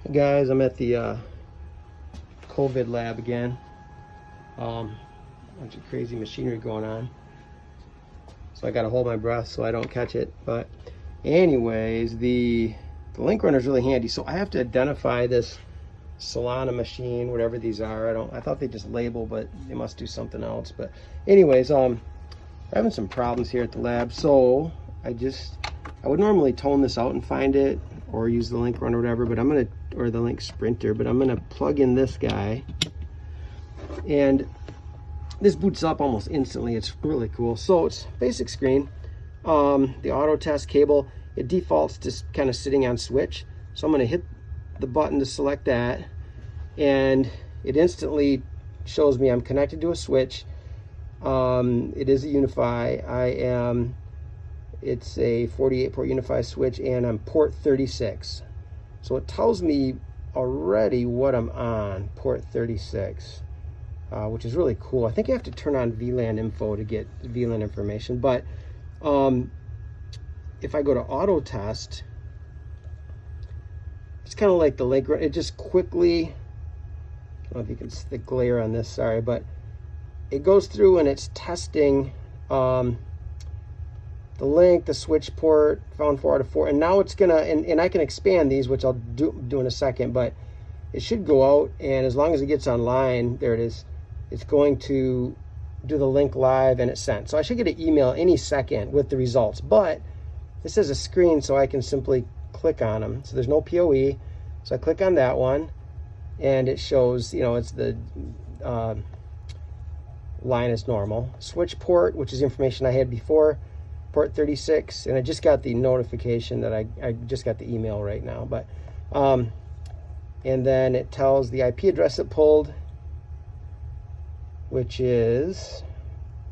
Hey guys, I'm at the COVID lab again. Bunch of crazy machinery going on. So I gotta hold my breath so I don't catch it. But anyways, the LinkRunner is really handy. So I have to identify this Solana machine, whatever these are. I thought they just label, but they must do something else. But anyways, I'm having some problems here at the lab. So I would normally tone this out and find it, or use the LinkRunner or whatever, but or the LinkSprinter, but I'm gonna plug in this guy, and this boots up almost instantly. It's really cool. So it's basic screen. The auto test cable, it defaults just kind of sitting on switch. So I'm gonna hit the button to select that, and it instantly shows me I'm connected to a switch. It is a Unify. It's a 48 port Unify switch, and I'm port 36. So it tells me already what I'm on, port 36, which is really cool. I think you have to turn on VLAN info to get VLAN information. But if I go to auto test, it's kind of like the LinkRunner. It just quickly, I don't know if you can see the glare on this, sorry, but it goes through and it's testing the link, the switch port, found 4 out of 4, and now it's gonna, and I can expand these, which I'll do in a second, but it should go out, and as long as it gets online, there it is, it's going to do the link live and it's sent. So I should get an email any second with the results, but this is a screen, so I can simply click on them. So there's no POE, so I click on that one, and it shows, you know, it's the line is normal. Switch port, which is information I had before, port 36, and I just got the notification that I just got the email right now. But and then it tells the IP address it pulled, which is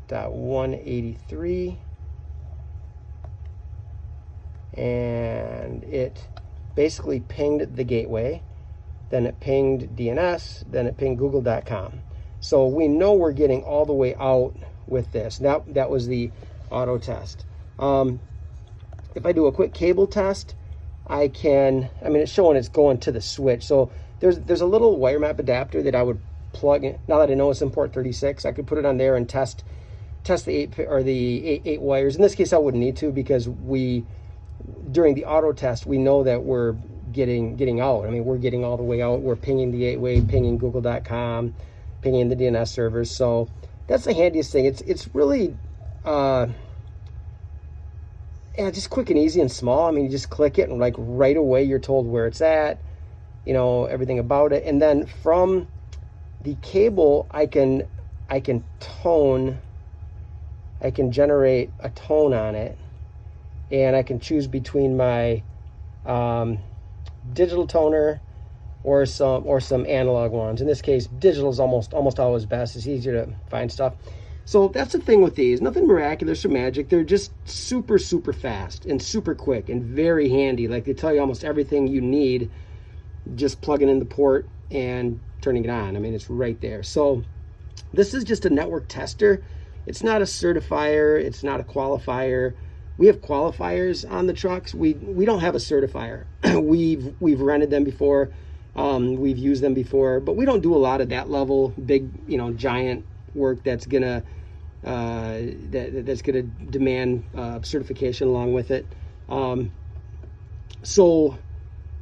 .183, and it basically pinged the gateway, then it pinged DNS, then it pinged google.com. So we know we're getting all the way out with this. That was the auto test. If I do a quick cable test, it's showing it's going to the switch. So there's a little wire map adapter that I would plug in. Now that I know it's in port 36, I could put it on there and test the eight wires. In this case, I wouldn't need to, because during the auto test, we know that we're getting out. I mean, we're getting all the way out. We're pinging the gateway, pinging google.com, pinging the DNS servers. So that's the handiest thing. It's really just quick and easy and small. I mean, you just click it, and like right away you're told where it's at, you know, everything about it. And then from the cable, I can generate a tone on it, and I can choose between my digital toner or some analog ones. In this case, digital is almost always best. It's easier to find stuff. So that's the thing with these. Nothing miraculous or magic. They're just super, super fast and super quick and very handy. Like, they tell you almost everything you need, just plugging in the port and turning it on. I mean, it's right there. So this is just a network tester. It's not a certifier. It's not a qualifier. We have qualifiers on the trucks. We don't have a certifier. We've rented them before. We've used them before, but we don't do a lot of that level, big, you know, giant work that's gonna demand certification along with it. So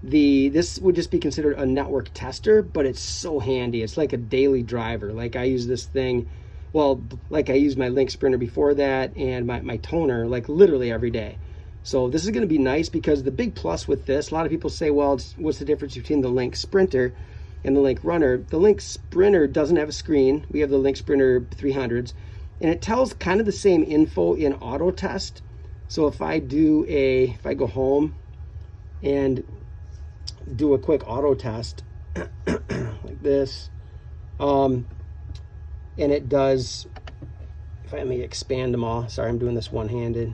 this would just be considered a network tester, but it's so handy. It's like a daily driver. Like, I use this thing, well, like I used my LinkSprinter before that, and my toner, like literally every day. So this is going to be nice, because the big plus with this, a lot of people say, well, what's the difference between the LinkSprinter and the LinkRunner? The LinkSprinter doesn't have a screen. We have the LinkSprinter 300s, and it tells kind of the same info in auto test. So if I go home and do a quick auto test like this, and it does, let me expand them all. Sorry, I'm doing this one-handed.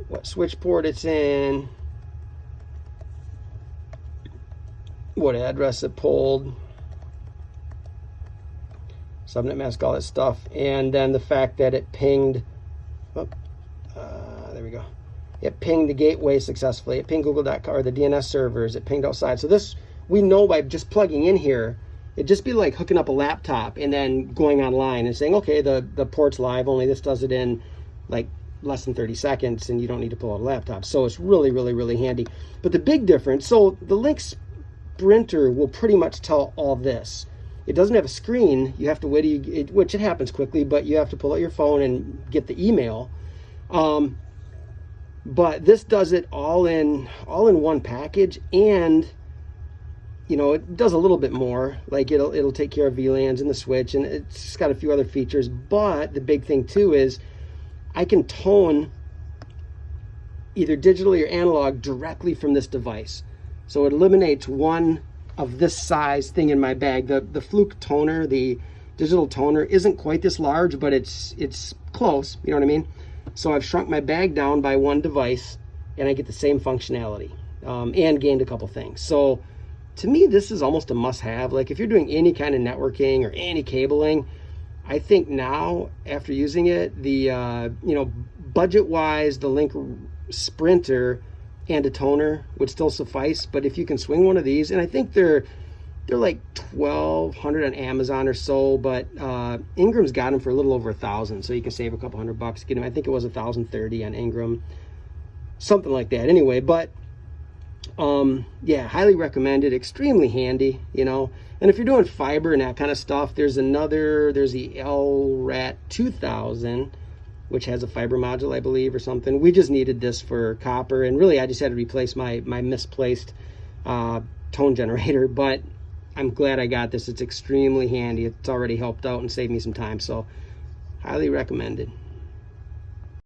What switch port it's in, what address it pulled, subnet mask, all that stuff, and then the fact that it pinged, there we go, It pinged the gateway successfully. It pinged Google.com or the DNS servers. It pinged outside. So this, we know by just plugging in here, it'd just be like hooking up a laptop and then going online and saying, okay, the port's live, only this does it in like less than 30 seconds and you don't need to pull out a laptop. So it's really, really, really handy. But the big difference, so the LinkSprinter will pretty much tell all this. It doesn't have a screen. You have to wait, which it happens quickly, but you have to pull out your phone and get the email. But this does it all in one package, and you know, it does a little bit more. Like it'll take care of VLANs and the switch, and it's got a few other features. But the big thing too is I can tone either digitally or analog directly from this device. So it eliminates one of this size thing in my bag. The Fluke toner, the digital toner, isn't quite this large, but it's close, you know what I mean? So I've shrunk my bag down by one device and I get the same functionality, and gained a couple things. So to me, this is almost a must-have. Like if you're doing any kind of networking or any cabling, I think now after using it, the you know, budget-wise, the LinkSprinter and a toner would still suffice. But if you can swing one of these, and I think they're like $1,200 on Amazon or so, but Ingram's got them for a little over $1,000, so you can save a couple $100. Get them. I think it was $1,030 on Ingram, something like that. Anyway, but yeah, highly recommended. Extremely handy, you know. And if you're doing fiber and that kind of stuff, there's the LinkRunner AT-1000, which has a fiber module, I believe, or something. We just needed this for copper, and really I just had to replace my misplaced tone generator, but I'm glad I got this. It's extremely handy. It's already helped out and saved me some time, so highly recommended.